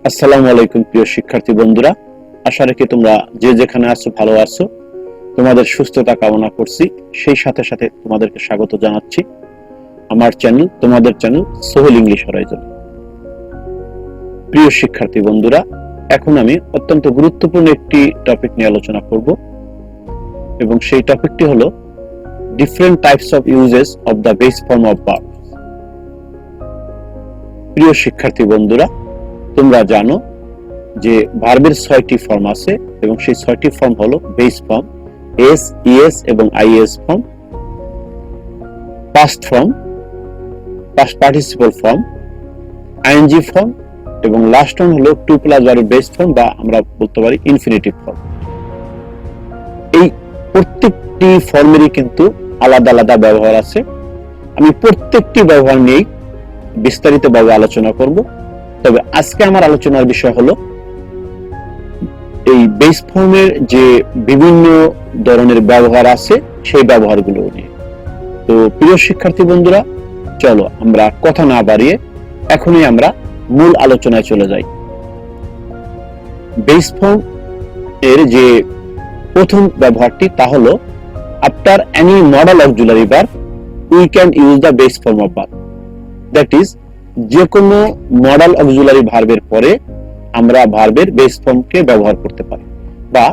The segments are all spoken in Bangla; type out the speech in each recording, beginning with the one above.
আসসালামু আলাইকুম প্রিয় শিক্ষার্থী বন্ধুরা, আশা রাখি তোমরা যে যেখানে আছো ভালো আছো। তোমাদের সুস্থতা কামনা করছি, সেই সাথে সাথে তোমাদেরকে স্বাগত জানাচ্ছি আমার চ্যানেল, তোমাদের চ্যানেল সোহেল ইংলিশ হরাইজন। প্রিয় শিক্ষার্থী বন্ধুরা, এখন আমি অত্যন্ত গুরুত্বপূর্ণ একটি টপিক নিয়ে আলোচনা করব এবং সেই টপিকটি হলো different types of usages of the base form of verb. প্রিয় শিক্ষার্থী বন্ধুরা, তোমরা জানো যে ভার্বের 6টি ফর্ম আছে এবং সেই 6টি ফর্ম হলো বেস ফর্ম, এস, ইএস এবং IES form, past form, past participle form, ING form এবং লাস্ট ওয়ান হলো 2+ ভার্বের বেস ফর্ম বা আমরা বলতে পারি ইনফিনিটিভ ফর্ম। এই প্রত্যেকটি ফর্মেরই কিন্তু আলাদা আলাদা ব্যবহার আছে। আমি প্রত্যেকটি ব্যবহার নিয়েই বিস্তারিতভাবে আলোচনা করব। তবে আজকে আমার আলোচনার বিষয় হলো এই বেস ফর্মের যে বিভিন্ন ধরনের ব্যবহার আছে সেই ব্যবহারগুলো নিয়ে। তো প্রিয় শিক্ষার্থী বন্ধুরা, চলো আমরা কথা না বাড়িয়ে এখনই আমরা মূল আলোচনায় চলে যাই। বেস ফর্ম এর যে প্রথম ব্যবহারটি তা হলো after any model auxiliary verb we can use the base form of verb. That is, যে কোনো মডেল অক্সিলারি ভার্বের পরে আমরা ভার্বের বেস ফর্মকে ব্যবহার করতে পারি, বা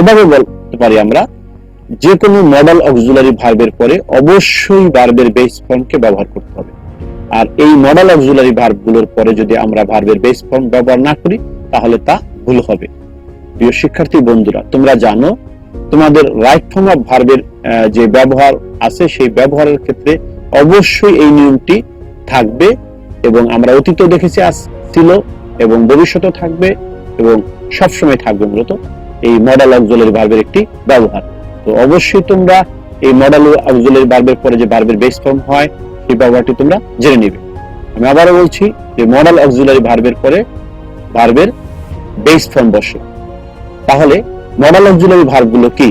এভাবে বলতে পারি আমরা যে কোনো মডেল অক্সিলারি ভার্বের পরে অবশ্যই ভার্বের বেস ফর্মকে ব্যবহার করতে হবে। আর এই মডেল অক্সিলারি ভার্বগুলোর পরে যদি আমরা ভার্বের বেস ফর্ম ব্যবহার না করি তাহলে তা ভুল হবে। প্রিয় শিক্ষার্থী বন্ধুরা, তোমরা জানো তোমাদের রাইট ফর্ম অফ ভার্বের যে ব্যবহার আছে সেই ব্যবহারের ক্ষেত্রে অবশ্যই এই নিয়মটি থাকবে এবং আমরা অতীতেও দেখেছি, আজ ছিল এবং ভবিষ্যতেও থাকবে এবং সবসময় থাকবে মূলত এই মডেল অক্সিলারি ভার্বের একটি ব্যবহার। তো অবশ্যই তোমরা এই মডেল অক্সিলারি ভার্বের পরে যে ভার্বের বেস ফর্ম হয় সেই ব্যবহারটি তোমরা জেনে নেবে। আমি আবারও বলছি যে মডেল অক্সিলারি ভার্বের পরে ভার্বের বেস ফর্ম বসে। তাহলে মডেল অক্সিলারি ভার্বগুলো কি?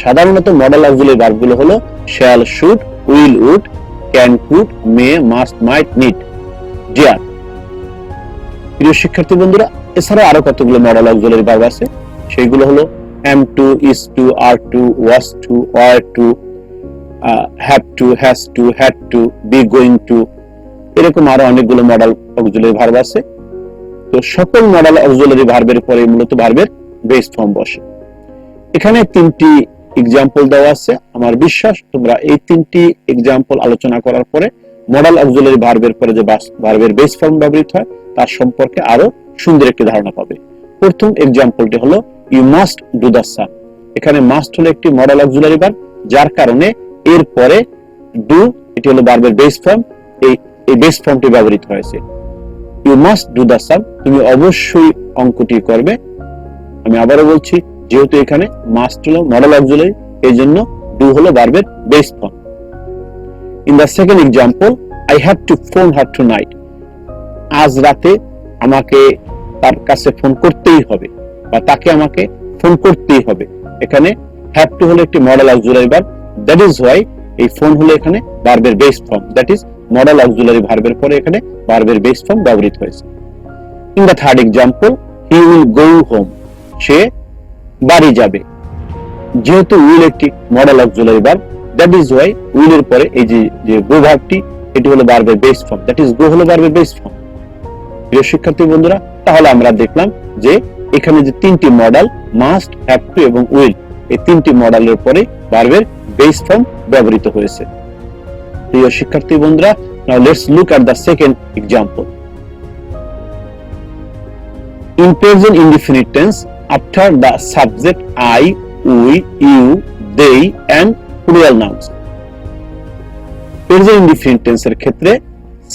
সাধারণত মডেল অক্সিলারি ভার্বগুলো হলো shall, should, will, would, can, could, may, must, might, need, dare. প্রিয় শিক্ষার্থী বন্ধুরা, এছাড়া আরো কতগুলো মডেল অক্সিলারি ভার্ব আছে, সেইগুলো হলো am to, is to, are to, was to, were to, have to, has to, had to, be going to, এরকম আরো অনেকগুলো মডেল অক্সিলারি ভার্ব আছে। তো সকল মডেল অক্সিলারি ভার্বের পরে মূলত ভার্বের বেস ফর্ম বসে। এখানে 3টি এক্সাম্পল দেওয়া আছে। আমার বিশ্বাস তোমরা এই 3টি এক্সাম্পল আলোচনা করার পরে মডেল অক্সিলারি ভার্বের পরে যে ভার্বের বেস ফর্ম ব্যবহৃত হয় তার সম্পর্কে আরো সুন্দর একটি ধারণা পাবে। প্রথম এক্সাম্পলটি হলো you must do the sum. এখানে মাস্ট হলো একটি মডেল অক্সিলারি ভার্ব, যার কারণে এর পরে ডু, এটি হলো ভার্বের বেস ফর্ম, এই বেস ফর্মটি ব্যবহৃত হয়েছে। ইউ মাস্ট ডু দ্য সাম, তুমি অবশ্যই অঙ্কটি করবে। আমি আবারও বলছি, যেহেতু এখানে মাস্ট হলো মডেল অক্সিলারি, এই জন্য ডু হলো ভার্বের base form. In the second example, I have to phone her tonight. আজ রাতে আমাকে তার কাছে ফোন করতেই হবে বা তাকে আমাকে ফোন করতেই হবে। এখানে হ্যাভ টু হলো একটি modal auxiliary verb, that is why এই ফোন হলো এখানে ভার্বের base form, that is modal auxiliary ভার্বের পরে এখানে ভার্বের বেস ফর্ম ব্যবহৃত হয়েছে। In the third example, he will go home. সে বাড়ি যাবে। যেহেতু উইল একটি modal auxiliary verb, that is why will এর পরে এই যে গো ভার্বটি, এটি হলো ভার্বের base form, that is go হলো ভার্বের বেস ফর্ম। প্রিয় শিক্ষার্থী বন্ধুরা, তাহলে আমরা দেখলাম যে এখানে যে 3টি মডেল মাস্ট, হ্যাভ টু এবং উইল, এই 3টি মডেলের পরে ভার্বের বেস ফর্ম ব্যবহৃত হয়েছে। প্রিয় শিক্ষার্থী বন্ধুরা, now let's look at the second example. In present indefinite tense, after the subject I, we, you, they and plural nouns. Present indefinite টেন্সের ক্ষেত্রে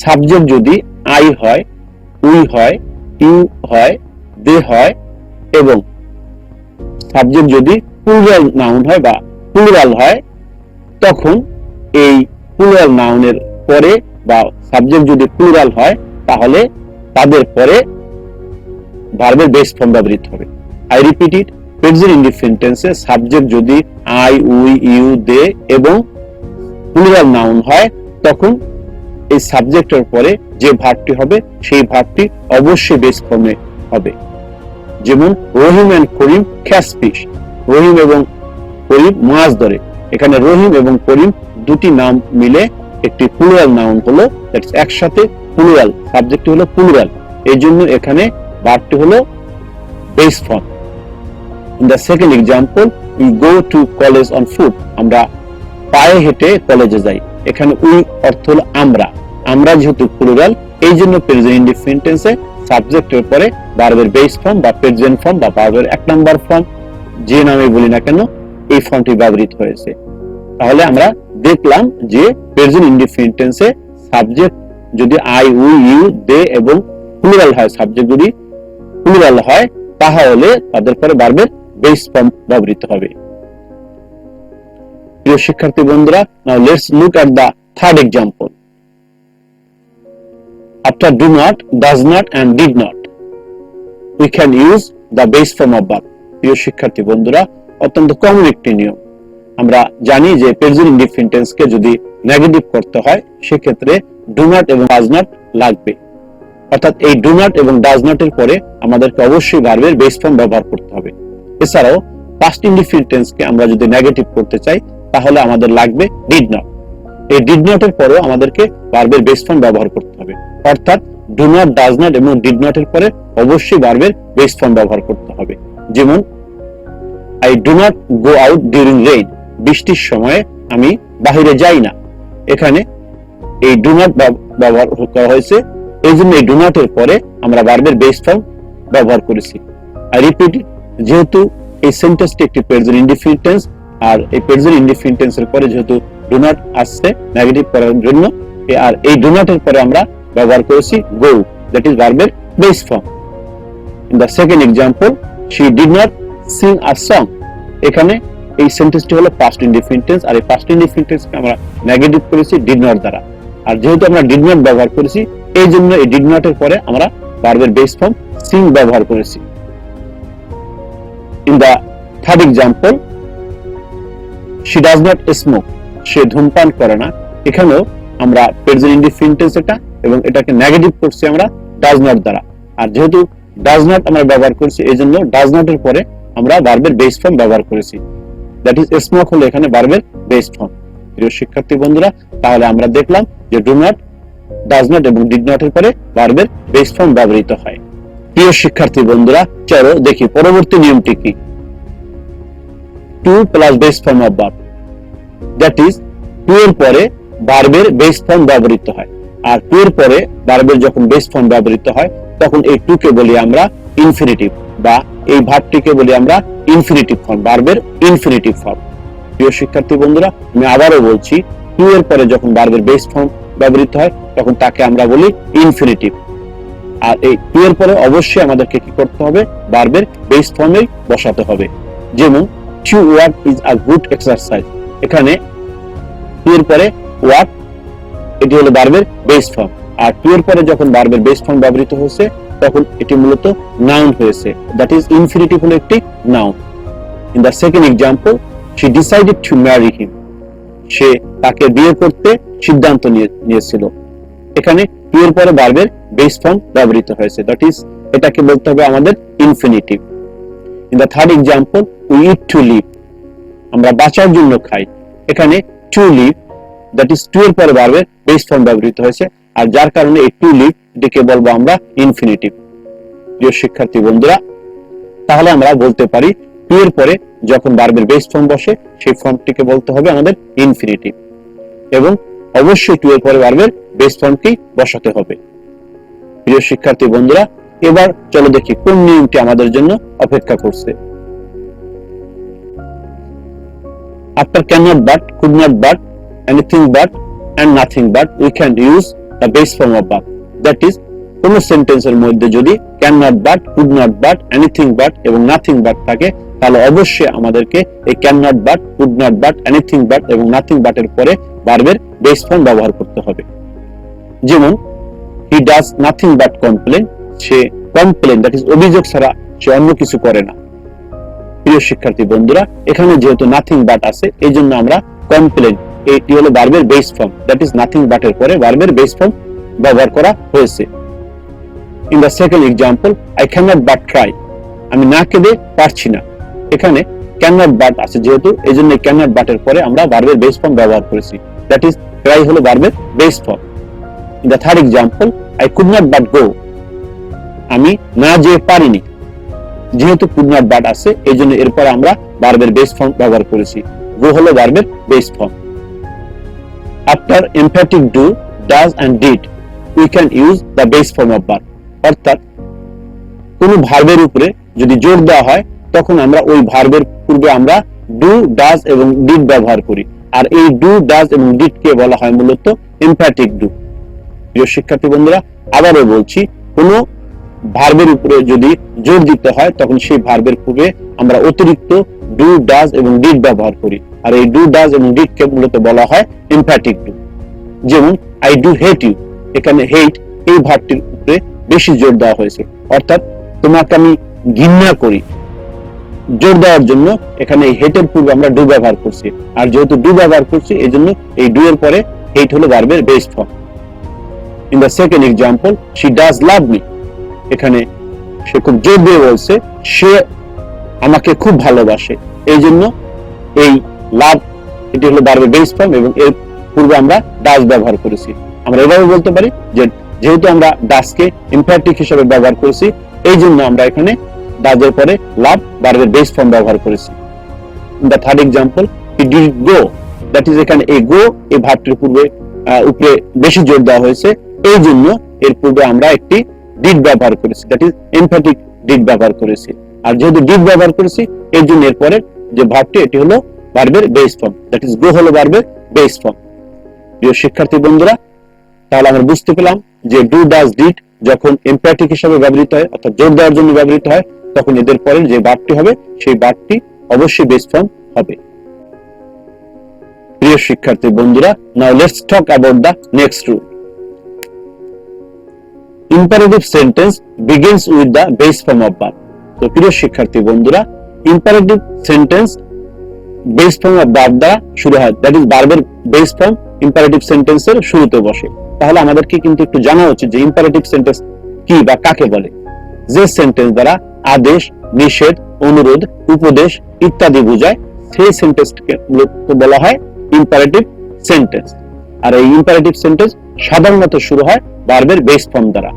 সাবজেক্ট যদি I হয়, we হয়, you হয়, they হয় এবং সাবজেক্ট যদি প্লুরাল নাউন হয় বা প্লুরাল হয়, তখন এই প্লুরাল নাউনের পরে বা সাবজেক্ট যদি প্লুরাল হয় তাহলে তাদের পরে ভার্বের বেস ফর্ম ব্যবহৃত হবে। I repeat it, present indefinite টেন্সে সাবজেক্ট যদি I, we, you, they এবং প্লুরাল নাউন হয় তখন এই সাবজেক্টের পরে যে ভার্বটি হবে সেই ভার্বটি অবশ্যই বেস ফর্মে হবে। যেমন রহিম এন্ড করিম ক্যাচ ফিশ, রহিম এবং করিম মাছ ধরে। এখানে রহিম এবং করিম দুটি নাম মিলে একটি প্লুরাল নাউন হলো, একসাথে প্লুরাল, সাবজেক্টটি হলো প্লুরাল, এই জন্য এখানে ভার্বটি হলো base form. In the second example, we go to college on foot, আমরা পায়ে হেঁটে কলেজে যাই। এখানে উই অর্থ হলো আমরা, আমরা যেহেতু প্লুরাল এই জন্য প্রেজেন্ট ইনডিফিনিট টেন্সে সাবজেক্টের পরে ভার্বের বেস ফর্ম বা প্রেজেন্ট ফর্ম বা ভার্বের এক নাম্বার ফর্ম যে নামে বলি না কেন এই ফর্মটি ব্যবহৃত হয়েছে। তাহলে আমরা দেখলাম যে প্রেজেন্ট ইনডিফিনিট টেন্সে সাবজেক্ট যদি আই, উই, ইউ, দে এবং প্লুরাল হয়, সাবজেক্ট যদি প্লুরাল হয় তাহলে তাদের পরে ভার্বের বেস ফর্ম ব্যবহৃত হবে। প্রিয় শিক্ষার্থী বন্ধুরা, now let's look at the third example. After do not, does not and did not, we can use the base form of verb. প্রিয় শিক্ষার্থী বন্ধুরা, অত্যন্ত কমন একটি নিয়ম। আমরা জানি যে প্রেজেন্ট ইনডিফিনিট টেন্সকে যদি নেগেটিভ করতে হয় সেক্ষেত্রে ডু নট এবং ডাজ নট লাগবে। অর্থাৎ এই ডু নট এবং ডাজ নট এর পরে আমাদেরকে অবশ্যই ভার্বের বেস ফর্ম ব্যবহার করতে হবে। এছাড়াও পাস্ট ইনডিফিনিট টেন্সকে আমরা যদি নেগেটিভ করতে চাই তাহলে আমাদের লাগবে ডিড নট। এই ডিড নট এর পরেও আমাদেরকে ভার্বের বেস ফর্ম ব্যবহার করতে হবে। অর্থাৎ ডু নট, ডাজ নট এবং ডিড নট এর পরে অবশ্যই ভার্বের বেস ফর্ম ব্যবহার করতে হবে। যেমন I do not go out during rain, বৃষ্টির সময়ে আমি বাহিরে যাই না। এখানে এই ডু নট ব্যবহার করা হয়েছে, এই জন্য এই ডু নট এর পরে আমরা ভার্বের বেস ফর্ম ব্যবহার করেছি। আই রিপিট, যেহেতু এই সেন্টেন্সটি একটি প্রেজেন্ট ইনডিফিনিট টেন্স আর এই প্রেজেন্ট ইনডিফিনিট টেন্স এর পরে যেহেতু ডু নট আসছে নেগেটিভ করার জন্য, আর এই ডু নট এর পরে আমরা ব্যবহার করেছি গো, দ্যাট ইজ ভার্বের base form. In the second example, she did not sing a song, এখানে এই সেন্টেন্সটি হলো পাস্ট ইনডিফিনিট টেন্স আর এই পাস্ট ইনডিফিনিট টেন্সকে আমরা নেগেটিভ করেছি ডিড নট দ্বারা। আর যেহেতু আমরা ডিড নট ব্যবহার করেছি এই জন্য এই ডিড নট এর পরে আমরা ভার্বের বেস ফর্ম সিং ব্যবহার করেছি। In the third example, she does not smoke, সে ধূমপান করে না। এখানেও আমরা প্রেজেন্ট ইনডিফিনিট টেন্স এটা এবং এটাকে নেগেটিভ করছি আমরা ডাজ নট দ্বারা। আর যেহেতু ডাজ নট আমরা ব্যবহার করছি এই জন্য ডাজ নট এর পরে আমরা ভার্বের বেস ফর্ম ব্যবহার করেছি, দ্যাট ইজ স্মোক হলো এখানে ভার্বের বেস ফর্ম। প্রিয় শিক্ষার্থী বন্ধুরা, তাহলে আমরা দেখলাম যে ডু নট, ডাজ নট এবং ডিড নট এর পরে ভার্বের বেস ফর্ম ব্যবহৃত হয়। প্রিয় শিক্ষার্থী বন্ধুরা, চলো দেখি পরবর্তী নিয়মটি কি। To plus base form of verb, that is to এর পরে ভার্বের বেস ফর্ম ব্যবহৃত হয়। আর টু এর পরে ভার্বের যখন বেস ফর্ম ব্যবহৃত হয় তখন এই টু কে বলি আমরা ইনফিনিটিভ বা এই ভার্বটিকে বলি আমরা ইনফিনিটিভ ফর্ম, ভার্বের ইনফিনিটিভ ফর্ম। প্রিয় শিক্ষার্থী বন্ধুরা, আমি আবারও বলছি, টু এর পরে যখন ভার্বের বেস ফর্ম ব্যবহৃত হয় তখন তাকে আমরা বলি ইনফিনিটিভ। আর এই টু এর পরে অবশ্যই আমাদেরকে কি করতে হবে, ভার্বের বেস ফর্মেই বসাতে হবে। যেমন to work is a good exercise, এখানে টু এর পরে ওয়ার্ক এটি হলো ভার্বের বেস ফর্ম। আর টু এর পরে যখন ভার্বের বেস ফর্ম ব্যবহৃত হয়েছে তখন এটি মূলত নাউন হয়েছে, দ্যাট ইজ ইনফিনিটিভ হলো একটি noun. In the second example, she decided to marry him, সে তাকে বিয়ে করতে সিদ্ধান্ত নিয়েছিল। এখানে টু এর পরে ভার্বের বেস ফর্ম ব্যবহৃত হয়েছে, দ্যাট ইজ এটাকে বলতে হবে আমাদের infinitive. In the third example, we eat to live, আমরা বাঁচার জন্য খাই। এখানে to live, that is to এর পরে ভার্বের বেস ফর্ম ব্যবহৃত হয়েছে আর যার কারণে এই টু লিভ এটিকে বলবো আমরা ইনফিনিটিভ। প্রিয় শিক্ষার্থী বন্ধুরা, তাহলে আমরা বলতে পারি টু এর পরে যখন ভার্বের বেস ফর্ম বসে সেই ফর্মটিকে বলতে হবে আমাদের ইনফিনিটিভ এবং অবশ্যই টু এর পরে ভার্বের বেস ফর্মটি বসাতে হবে। প্রিয় শিক্ষার্থী বন্ধুরা, এবার চলো দেখি কোন নিয়মটি আমাদের জন্য অপেক্ষা করছে। After cannot but, could not but, anything but and nothing but, we can use the base form of verb. That is, কোন সেন্টেন্সের মধ্যে যদি cannot but, could not but, anything but এবং nothing but থাকে তাহলে অবশ্যই আমাদেরকে এই cannot but, could not but, anything but এবং nothing but এর পরে ভার্বের বেস ফর্ম ব্যবহার করতে হবে। যেমন he does nothing but complain, say complain, that is অভিযোগ ছাড়া সে অন্য কিছু করে না। প্রিয় শিক্ষার্থী বন্ধুরা, এখানে যেহেতু নাথিং বাট আছে এই জন্য আমরা কমপ্লেন এটি হলো ভার্বের base form, that is nothing but এর পরে ভার্বের বেস ফর্ম ব্যবহার করা হয়েছে। In the second example, I can not but try, আমি না কেঁদে পারছি না। এখানে ক্যান নট বাট আছে যেহেতু, এই জন্য ক্যান নট বাট এর পরে আমরা ভার্বের বেস ফর্ম ব্যবহার করেছি, দ্যাট ইজ ট্রাই হলো ভার্বের base form. In the third example, I could not but গো, আমি না যেয়ে পারিনি। যেহেতু কুড নট বাট আছে এই জন্য এরপর আমরা ভার্বের বেস ফর্ম ব্যবহার করেছি, গো হলো ভার্বের base form. After emphatic do, does and did we can use the base form of verb. অর্থাৎ কোন ভার্বের উপরে যদি জোর দেওয়া হয় তখন আমরা ওই ভার্বের পূর্বে আমরা ডু, ডাজ এবং ডিড ব্যবহার করি, আর এই ডু, ডাজ এবং ডিড কে বলা হয় মূলত এমফ্যাটিক ডু। প্রিয় শিক্ষার্থী বন্ধুরা, আবারও বলছি, কোন ভার্বের উপরে যদি জোর দিতে হয় তখন সেই ভার্বের পূর্বে আমরা অতিরিক্ত ডু, ডাজ এবং ডিড ব্যবহার করি, আর এই ডু, ডাজ এবং ডিড কে মূলত বলা হয় এমফ্যাটিক ডু। যেমন আই ডু হেট ইউ, এখানে হেট এই ভার্বটির উপরে বেশি জোর দেওয়া হয়েছে, অর্থাৎ তোমাকে আমি ঘৃণা করি। জোর দেওয়ার জন্য এখানে এই হেটের পূর্বে আমরা ডু ব্যবহার করছি, আর যেহেতু ডু ব্যবহার করছি এই জন্য এই ডু এর পরে হেট হলো ভার্বের base form. In the second example, she does love me, এখানে সে খুব জোর দিয়ে বলছে সে আমাকে খুব ভালোবাসে, এই জন্য এই লাভ এটি হলো ভার্বের বেস ফর্ম এবং এর পূর্বে আমরা ডাজ ব্যবহার করেছি। আমরা এভাবে বলতে পারি যে যেহেতু আমরা ডাজকে এমফ্যাটিক হিসেবে ব্যবহার করেছি এই জন্য আমরা এখানে ডাজের পরে লাভ ভার্বের বেস ফর্ম ব্যবহার করেছি। In the third example, he did go, that is এখানে এই গো এই ভার্বটির পূর্বে উপরে বেশি জোর দেওয়া হয়েছে, এই জন্য এর পূর্বে আমরা একটি ডিড ব্যবহার করেছি, দ্যাট ইজ এমফ্যাটিক ডিড ব্যবহার করেছি। আর যেহেতু ডিড ব্যবহার করেছি এর জন্য এর পরে যে ভার্বটি এটি হলো ভার্বের base form, that is go হলো ভার্বের বেস ফর্ম। প্রিয় শিক্ষার্থী বন্ধুরা, তাহলে আমরা বুঝতে পেলাম যে ডু, ডাজ, ডিড যখন এমপ্যাথিক হিসেবে ব্যবহৃত হয় অর্থাৎ জোর দেওয়ার জন্য ব্যবহৃত হয় তখন এদের পরে যে ভার্বটি হবে সেই ভার্বটি অবশ্যই বেস ফর্ম হবে। প্রিয় শিক্ষার্থী বন্ধুরা, now let's talk about the next rule. Imperative sentence begins with the base form of verb. তো প্রিয় শিক্ষার্থী বন্ধুরা, imperative sentence base form of verb দ্বারা শুরু হয়, দ্যাট ইজ ভার্বের বেস ফর্ম ইম্পারেটিভ সেন্টেন্সের শুরুতে বসে। তাহলে আমাদেরকে কিন্তু একটু জানা উচিত যে ইম্পারেটিভ সেন্টেন্স কি বা কাকে বলে। যে সেন্টেন্স দ্বারা আদেশ, নিষেধ, অনুরোধ, উপদেশ ইত্যাদি বোঝায় সেই সেন্টেন্সকে মূলত বলা হয় ইম্পারেটিভ সেন্টেন্স। আর এই ইম্পারেটিভ সেন্টেন্স সাধারণত শুরু হয় ভার্বের বেস ফর্ম দ্বারা।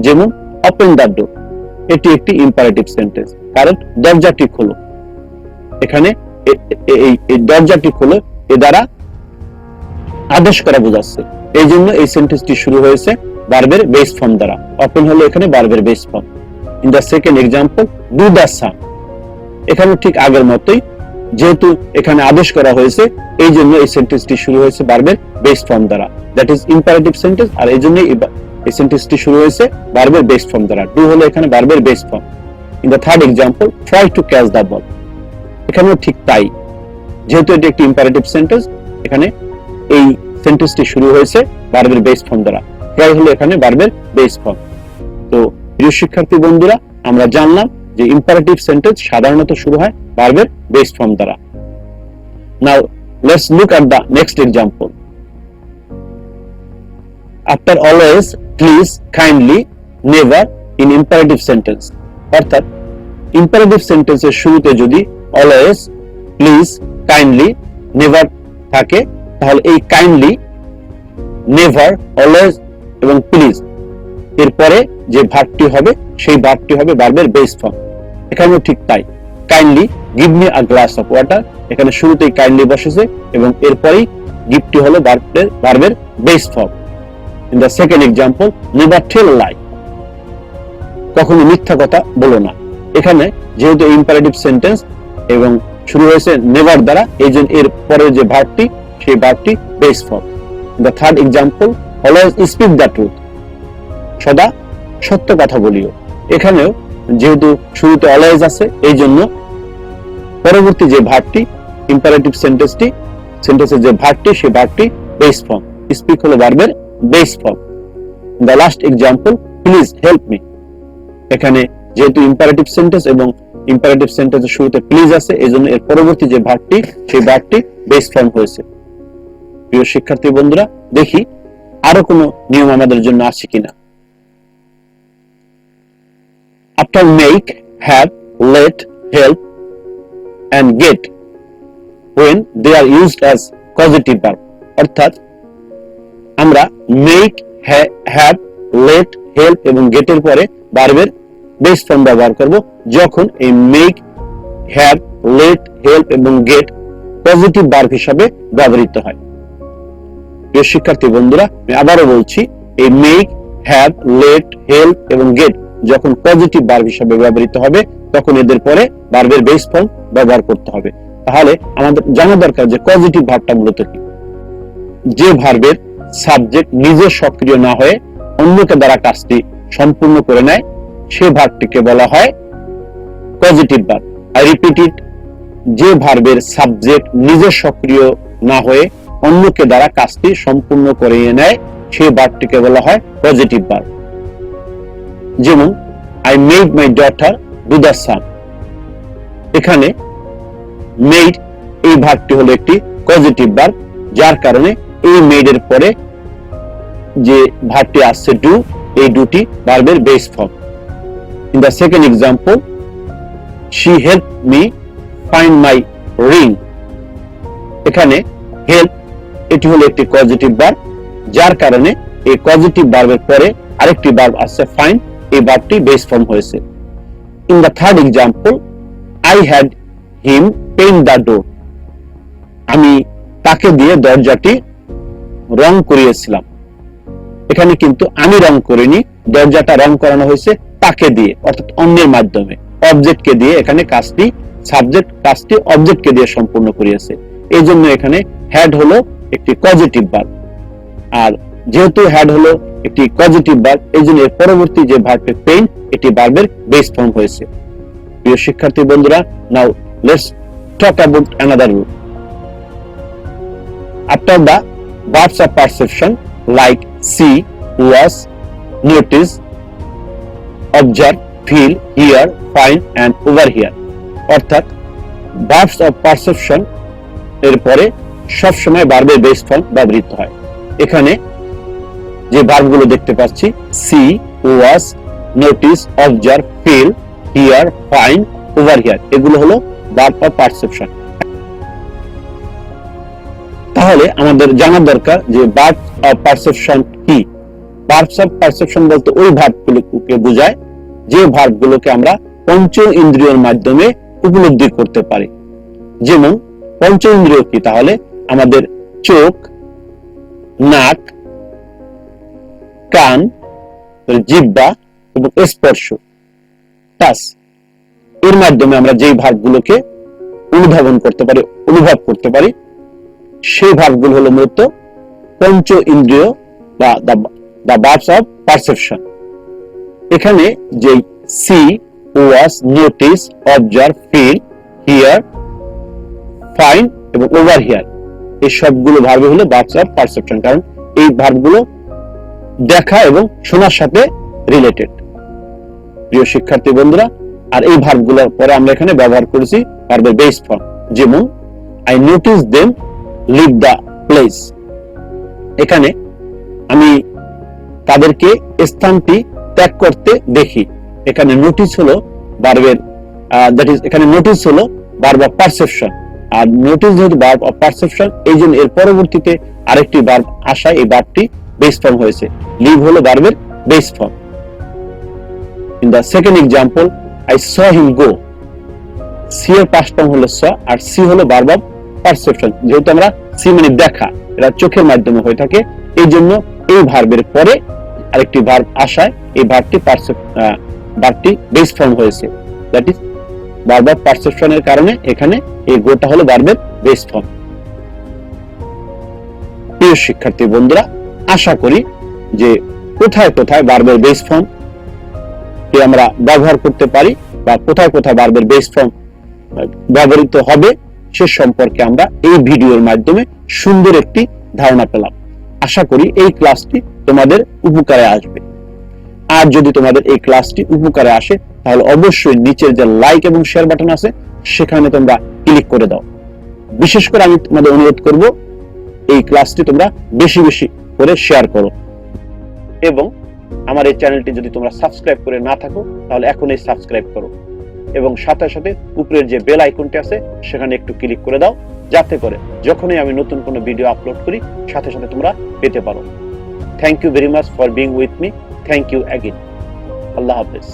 যেমন ওপেন দ্য ডোর, এটি একটি ইম্পারেটিভ সেন্টেন্স, কারণ দরজাটি খোলো। এখানে এই দরজাটি খোলো এ দ্বারা আদেশ করা বোঝাচ্ছে, এই জন্য এই সেন্টেন্সটি শুরু হয়েছে ভার্বের বেস ফর্ম দ্বারা। ওপেন হলো এখানে ভার্বের base form. In the second example, do the sum, এখানে ঠিক আগের মতোই যেহেতু এখানে আদেশ করা হয়েছে এই জন্য এই সেন্টেন্সটি শুরু হয়েছে ভার্বের বেস ফর্ম দ্বারা, দ্যাট ইজ ইম্পারেটিভ সেন্টেন্স, আর এই জন্য এই সেন্টেন্সটি শুরু হয়েছে ভার্বের বেস ফর্ম দ্বারা। ডু হলো এখানে ভার্বের base form. In the third example, try to catch the ball, এখানেও ঠিক তাই, যেহেতু এটি একটি ইম্পারেটিভ সেন্টেন্স এখানে এই সেন্টেন্সটি শুরু হয়েছে ভার্বের বেস ফর্ম দ্বারা। ট্রাই হলো এখানে ভার্বের বেস ফর্ম। তো প্রিয় শিক্ষার্থী বন্ধুরা, আমরা জানলাম যে ইম্পারেটিভ সেন্টেন্স সাধারণত শুরু হয় ভার্বের বেস ফর্ম দ্বারা। নাও let's look at the next example. After always, please, kindly, never in imperative sentence, অর্থাৎ ইম্পারেটিভ সেন্টেন্সের শুরুতে যদি অলওয়েজ, প্লিজ, কাইন্ডলি, নেভার থাকে তাহলে এই কাইন্ডলি, নেভার, অলওয়েজ এবং প্লিজ এরপরে যে ভার্বটি হবে সেই ভার্বটি হবে ভার্বের বেস ফর্ম। এখানেও ঠিক তাই, kindly give me a glass of water, এখানে শুরুতেই কাইন্ডলি বসেছে এবং এরপরেই গিভটি হলো ভার্বের base form. In the second example, never tell lie, কখনো মিথ্যা কথা বলো না, এখানে যেহেতু ইম্পারেটিভ সেন্টেন্স এবং শুরু হয়েছে নেভার দ্বারা এই জন্য এর পরে যে ভার্বটি সেই ভার্বটি base form. In the third example, always speak the truth, সদা সত্য কথা বলিও, এখানেও যেহেতু শুরুতে অলওয়েজ আছে এই জন্য পরবর্তী যে ভার্বটি ইম্পারেটিভ সেন্টেন্সের যে ভার্বটি সেই ভার্বটি বেস ফর্ম। স্পিক হলো ভার্বের base form. The last example, please help me, এখানে যেহেতু ইম্পারেটিভ সেন্টেন্স এবং ইম্পারেটিভ সেন্টেন্সের শুরুতে প্লিজ আছে এই জন্য এর পরবর্তী যে ভার্বটি সেই ভার্বটি বেস ফর্ম হয়েছে। প্রিয় শিক্ষার্থী বন্ধুরা, দেখি আরো কোনো নিয়ম আমাদের জন্য আছে কিনা। After make, have, let, help and get when they are used as causative verb, অর্থাৎ আমরা মেক, হ্যাভ, লেট, হেল্প এবং গেট এর পরে ভার্বের বেস ফর্ম ব্যবহার করব যখন এই মেক, হ্যাভ, লেট, হেল্প এবং গেট পজিটিভ ভার্ব হিসাবে ব্যবহৃত হয়। প্রিয় শিক্ষার্থী বন্ধুরা, আমি আবারও বলছি, এই মেক, হ্যাভ, লেট, হেল্প এবং গেট যখন পজিটিভ ভার্ব হিসাবে ব্যবহৃত হবে তখন এদের পরে ভার্বের বেস ফর্ম ব্যবহার করতে হবে। তাহলে আমাদের জানা দরকার যে পজিটিভ ভার্বটা মূলত কি। যে ভার্বের সাবজেক্ট নিজে সক্রিয় না হয়ে অন্যকে দ্বারা কাজটি সম্পূর্ণ করে নেয় সে ভার্বটিকে বলা হয় positive verb. I repeat it, যে ভার্বের সাবজেক্ট নিজে সক্রিয় না হয়ে অন্যকে দ্বারা কাজটি সম্পূর্ণ করিয়ে নেয় সেই ভার্বটিকে বলা হয় পজিটিভ ভার্ব। যেমন I made my daughter do the sum, এখানে মেড এই ভার্বটি হলো একটি পজিটিভ ভার্ব, যার কারণে এই মেড এর পরে যে ভার্বটি আসছে ডু, এই ডুটি ভার্বের base form. In the second example, she help me find my ring, এখানে হেল্প এটি হলো একটি পজিটিভ ভার্ব, যার কারণে এই পজিটিভ ভার্বের পরে আরেকটি ভার্ব আসছে ফাইন্ড, এই ভার্বটি বেস ফর্ম হয়েছে। In the third example, I had him paint the door, আমি তাকে দিয়ে দরজাটি রং করিয়েছিলাম, এখানে কিন্তু আমি রং করিনি, দরজাটা রং করানো হয়েছে তাকে দিয়ে, অর্থাৎ অন্যের মাধ্যমে, অবজেক্টকে দিয়ে এখানে কাজটি, সাবজেক্ট কাজটি অবজেক্টকে দিয়ে সম্পূর্ণ করিয়েছে। এই জন্য এখানে হ্যাড হলো একটি পজিটিভ ভার্ব, আর যেহেতু হ্যাড হলো একটি পজিটিভ ভার্ব এই জন্য এর পরবর্তী যে ভার্বটি পেইন্ট এটি ভার্বের বেস ফর্ম হয়েছে। প্রিয় শিক্ষার্থী বন্ধুরা, now let's talk about another rule. After the verbs of perception like see, was, notice, observe, feel, hear, find and overhear, অর্থাৎ verbs of perception এর পরে সব সময় ভার্বের বেস ফর্ম ব্যবহৃত হয়। এখানে যে ভার্বগুলো দেখতে পাচ্ছি see, was, notice, observe, feel, hear, find, overhear, এগুলো হলো verb of perception। তাহলে আমাদের জানা দরকার যে ভার্বস অফ পারসেপশন কি। ভার্বস অফ পারসেপশন বলতে ওই ভার্বগুলোকে বোঝায় যে ভার্বগুলোকে আমরা পঞ্চ ইন্দ্রিয়ের মাধ্যমে উপলব্ধি করতে পারি। যেমন পঞ্চ ইন্দ্রিয় কি, তাহলে আমাদের চোখ, নাক, কান, জিহ্বা এবং স্পর্শ, টাচ, এর মাধ্যমে আমরা যেই ভার্বগুলোকে অনুধাবন করতে পারি, অনুভব করতে পারি, সেই ভার্বগুলো হলো মূলত পঞ্চ ইন্দ্রিয় বা the verbs of perception। এখানে যে see, was, notice, observe, feel, hear, find এবং overhear এই সবগুলো ভার্ব হলো verbs of perception, কারণ এই ভার্বগুলো দেখা এবং শোনার সাথে রিলেটেড। প্রিয় শিক্ষার্থী বন্ধুরা, আর এই ভার্বগুলোর পরে আমরা এখানে ব্যবহার করেছি ভার্বের বেস ফর্ম। যেমন I notice them leave the place, এখানে আমি তাদেরকে স্থানটি ত্যাগ করতে দেখি। এখানে নোটিস হলো ভার্বের দ্যাট ইজ, এখানে নোটিস হলো ভার্ব অফ পারসেপশন, আর নোটিস যেহেতু ভার্ব অফ পারসেপশন এই জন্য এর পরবর্তীতে আরেকটি ভার্ব আসায় এই ভার্বটি বেস ফর্ম হয়েছে। লিভ হলো ভার্বের base form. In the second example, I saw him go, see এর পাস্ট ফর্ম হলো স, আর সি হলো ভার্ব অফ পারসেপশন। যেহেতু আমরা সি মানে দেখা, এটা চোখের মাধ্যমে হয়ে থাকে, এই জন্য এই ভার্বের পরে আরেকটি ভার্ব আসায় এই ভার্বটি বেস ফর্ম হয়েছে, দ্যাট ইজ ভার্ব অফ পারসেপশনের কারণে এখানে এই গোটা হলো ভার্বের বেস ফর্ম। প্রিয় শিক্ষার্থী বন্ধুরা, আশা করি যে কোথায় কোথায় ভার্বের বেস ফর্ম আমরা ব্যবহার করতে পারি বা কোথায় কোথায় ভার্বের বেস ফর্ম ব্যবহৃত হবে সে সম্পর্কে আমরা এই ভিডিওর মাধ্যমে সুন্দর একটি ধারণা পেলাম। আশা করি এই ক্লাসটি তোমাদের উপকারে আসবে। আর যদি তোমাদের এই ক্লাসটি উপকারে আসে তাহলে অবশ্যই নিচের যে লাইক এবং শেয়ার বাটন আছে সেখানে তোমরা ক্লিক করে দাও। বিশেষ করে আমি তোমাদের অনুরোধ করব এই ক্লাসটি তোমরা বেশি বেশি করে শেয়ার করো। এবং আমার এই চ্যানেলটি যদি তোমরা সাবস্ক্রাইব করে না থাকো তাহলে এখনই সাবস্ক্রাইব করো এবং সাথে সাথে উপরের যে বেল আইকনটি আছে সেখানে একটু ক্লিক করে দাও, যাতে করে যখনই আমি নতুন কোনো ভিডিও আপলোড করি সাথে সাথে তোমরা পেতে পারো। Thank you very much for being with me. Thank you again. আল্লাহ হাফেজ।